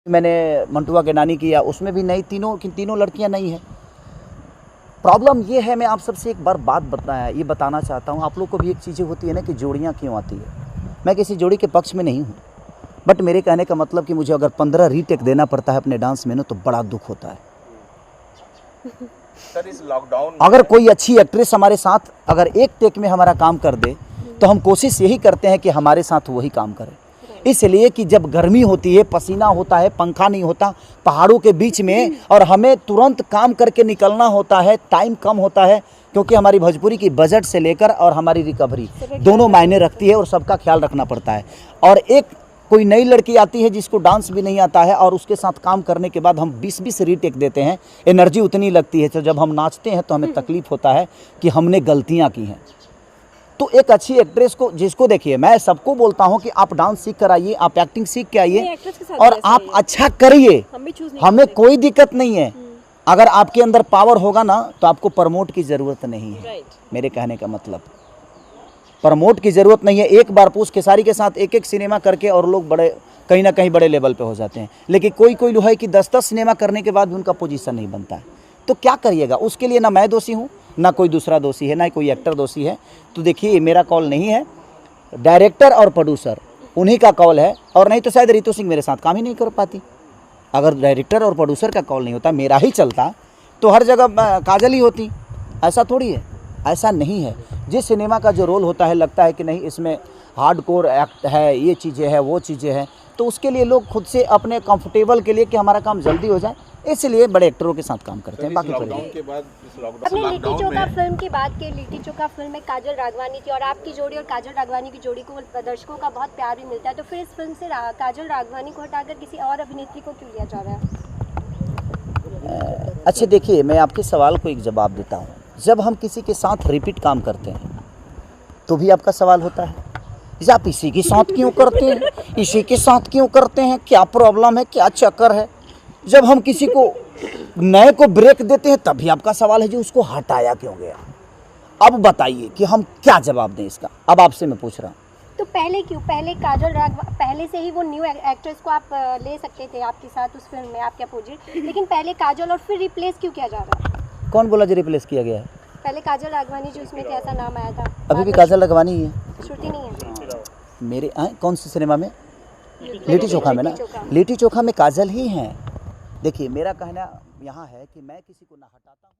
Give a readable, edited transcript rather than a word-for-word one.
मैंने मंटुआ के नानी किया, उसमें भी नई तीनों लड़कियां नई हैं। प्रॉब्लम ये है, मैं आप सबसे एक बार बात ये बताना चाहता हूँ। आप लोग को भी एक चीज़ें होती है ना कि जोड़ियाँ क्यों आती है। मैं किसी जोड़ी के पक्ष में नहीं हूँ, बट मेरे कहने का मतलब कि मुझे अगर 15 रीटेक देना पड़ता है अपने डांस में ना, तो बड़ा दुख होता है। सर, इस लॉकडाउन अगर कोई अच्छी एक्ट्रेस हमारे साथ अगर एक टेक में हमारा काम कर दे, तो हम कोशिश यही करते हैं कि हमारे साथ वही काम करे। इसलिए कि जब गर्मी होती है, पसीना होता है, पंखा नहीं होता पहाड़ों के बीच में, और हमें तुरंत काम करके निकलना होता है, टाइम कम होता है, क्योंकि हमारी भोजपुरी की बजट से लेकर और हमारी रिकवरी दोनों मायने रखती है और सबका ख्याल रखना पड़ता है। और एक कोई नई लड़की आती है जिसको डांस भी नहीं आता है, और उसके साथ काम करने के बाद हम 20-20 रीटेक देते हैं, एनर्जी उतनी लगती है। तो जब हम नाचते हैं तो हमें तकलीफ होता है कि हमने गलतियाँ की हैं। तो एक अच्छी एक्ट्रेस को, जिसको देखिए, मैं सबको बोलता हूं कि आप डांस सीख कर आइए, आप एक्टिंग सीख के आइए और आप अच्छा करिए, हमें कोई दिक्कत नहीं है। अगर आपके अंदर पावर होगा ना, तो आपको प्रमोट की ज़रूरत नहीं है। मेरे कहने का मतलब, प्रमोट की ज़रूरत नहीं है। एक बार पूछ खेसारी के साथ एक सिनेमा करके और लोग बड़े कहीं ना कहीं बड़े लेवल पे हो जाते हैं, लेकिन कोई है कि 10 सिनेमा करने के बाद भी उनका पोजीशन नहीं बनता है। तो क्या करिएगा, उसके लिए ना मैं दोषी हूँ, ना कोई दूसरा दोषी है, ना कोई एक्टर दोषी है। तो देखिए, मेरा कॉल नहीं है, डायरेक्टर और प्रोड्यूसर उन्हीं का कॉल है, और नहीं तो शायद रितु सिंह मेरे साथ काम ही नहीं कर पाती। अगर डायरेक्टर और प्रोड्यूसर का कॉल नहीं होता, मेरा ही चलता, तो हर जगह काजल ही होती। ऐसा थोड़ी है, ऐसा नहीं है। जिस सिनेमा का जो रोल होता है, लगता है कि नहीं इसमें हार्डकोर एक्ट है, ये चीज़ें हैं, वो चीज़ें हैं, तो उसके लिए लोग खुद से अपने कंफर्टेबल के लिए कि हमारा काम जल्दी हो जाए, इसलिए बड़े एक्टरों के साथ काम करते हैं। बाकी लॉकडाउन के बाद अपने लिट्टी चोखा फिल्म की बात की। लिट्टी चोखा फिल्म में काजल राघवानी थी, और आपकी जोड़ी और काजल राघवानी की जोड़ी को दर्शकों का बहुत प्यार भी मिलता है। तो फिर इस फिल्म से काजल राघवानी को हटाकर किसी और अभिनेत्री को क्यों लिया जा रहा है? अच्छा देखिए, मैं आपके सवाल को एक जवाब देता हूँ। जब हम किसी के साथ रिपीट काम करते हैं तो भी आपका सवाल होता है, आप इसी के साथ क्यों करते हैं, इसी के साथ क्यों करते हैं, क्या प्रॉब्लम है, क्या चक्कर है। जब हम किसी को नए को ब्रेक देते हैं, तभी आपका सवाल है जी उसको हटाया क्यों गया। अब बताइए कि हम क्या जवाब दें इसका। अब आपसे मैं पूछ रहा हूँ, तो पहले क्यों? पहले से ही वो न्यू एक्ट्रेस को आप ले सकते थे आपके साथ उस फिल्म में, आपके अपोजिट, लेकिन पहले काजल और फिर रिप्लेस क्यों किया जा रहा है? कौन बोला जी रिप्लेस किया गया है? पहले काजल राघवानी जो उसमें थे, ऐसा नाम आया था। अभी भी काजल राघवानी ही है। श्रुति नहीं है मेरे कौन सी सिनेमा में? लिट्टी चोखा में ना, लिट्टी चोखा में काजल ही हैं। देखिए, मेरा कहना यहाँ है कि मैं किसी को ना हटाता हूँ।